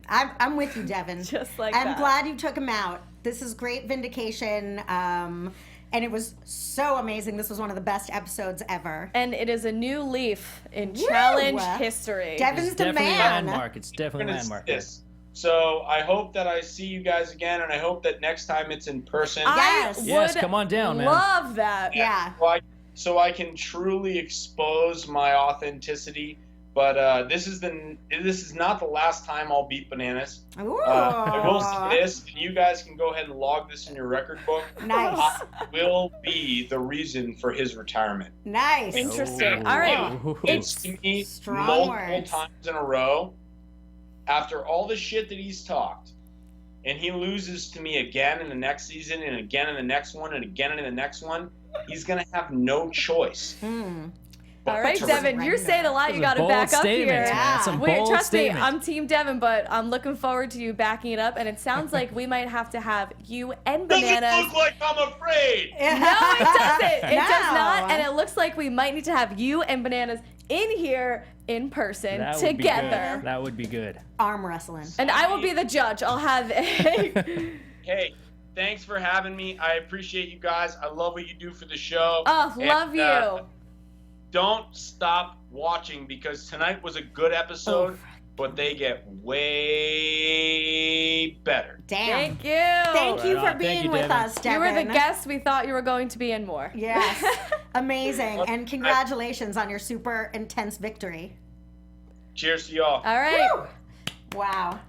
I'm with you, Devin. Just like I'm that. glad you took him out. This is great vindication. And it was so amazing. This was one of the best episodes ever. And it is a new leaf in Woo! challenge history. Devin's It's the definitely a man. landmark. It's definitely a And it's landmark. this. So I hope that I see you guys again, and I hope that next time it's in person. Yes. I Yes, would come on down, man. love that. Yeah. So I can truly expose my authenticity. But this is not the last time I'll beat Bananas. Ooh. I will say this, and you guys can go ahead and log this in your record book. Nice. I will be the reason for his retirement. Nice. Interesting. Oh. All right. Ooh. It's To me, strong multiple words. times in a row, after all the shit that he's talked, and he loses to me again in the next season, and again in the next one, and again in the next one, he's gonna have no choice All right, But Devin, you're saying a lot. You Those are got to bold back up here. statements, man. Some bold Trust me, statements. I'm Team Devin, but I'm looking forward to you backing it up. And it sounds like we might have to have you and Bananas. Doesn't look like I'm afraid. No, it doesn't. It No. does not. And it looks like we might need to have you and Bananas in here in person That would be together. good. That would be good. Arm wrestling. And I will be the judge. I'll have Hey, thanks for having me. I appreciate you guys. I love what you do for the show. Oh, And, love you. Don't stop watching because tonight was a good episode, Oof. but they get way better. Damn. Thank you. Thank you Right for on. being Thank you, with Devin. us, Devin. You were the guest we thought you were going to be in more. Yes. Amazing. And congratulations on your super intense victory. Cheers to y'all. All right. Woo! Wow.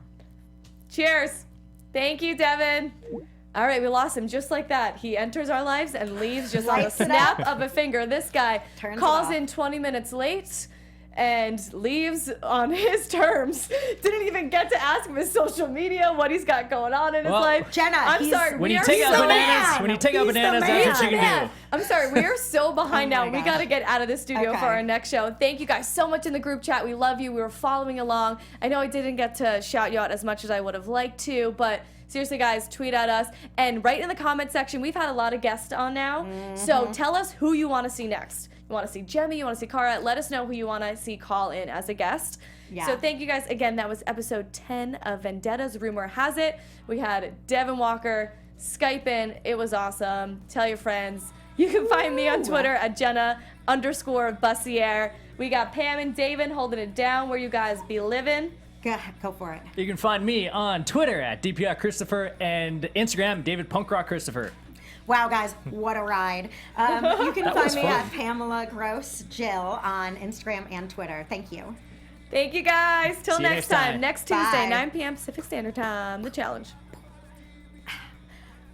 Cheers. Thank you, Devin. All right, we lost him just like that. He enters our lives and leaves just on the Lights it snap up. of a finger. This guy Turns it calls off. in 20 minutes late and leaves on his terms. Didn't even get to ask him his social media, what he's got going on in his Well, life. Jenna, I'm he's- sorry. When we you are take out so bananas, man. when you take out He's the bananas, man. that's what you can do. I'm sorry, we are so behind Oh now. my We gosh. got to get out of the studio Okay. for our next show. Thank you guys so much in the group chat. We love you. We were following along. I know I didn't get to shout you out as much as I would have liked to, but seriously, guys, tweet at us and write in the comment section. We've had a lot of guests on now, so tell us who you want to see next. You want to see Jemmy? You want to see Cara? Let us know who you want to see call in as a guest. Yeah. So thank you guys again. That was episode 10 of Vendettas. Rumor has it we had Devin Walker Skype in. It was awesome. Tell your friends. You can find me on Twitter at Jenna_Bussiere. We got Pam and David holding it down where you guys be living. Go for it. You can find me on Twitter at DPR Christopher and Instagram David Punkrock Christopher. Wow, guys, what a ride. You can That find was me fun. at Pamela Gross Jill on Instagram and Twitter. Thank you. Thank you guys. Till See you next next time. time. Next Tuesday, Bye. 9 p.m. Pacific Standard Time. The challenge.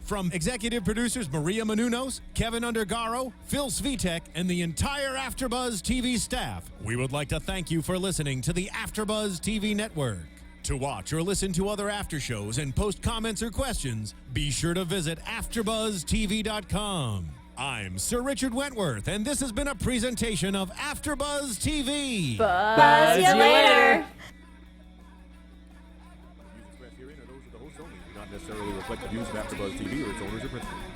From executive producers Maria Menounos, Kevin Undergaro, Phil Svitek, and the entire AfterBuzz TV staff, we would like to thank you for listening to the AfterBuzz TV network. To watch or listen to other after shows and post comments or questions, be sure to visit AfterBuzzTV.com. I'm Sir Richard Wentworth, and this has been a presentation of AfterBuzz TV. Buzz you you later. later. Views expressed herein are those of the hosts only, do not necessarily reflect the views of AfterBuzz TV or its owners or principals.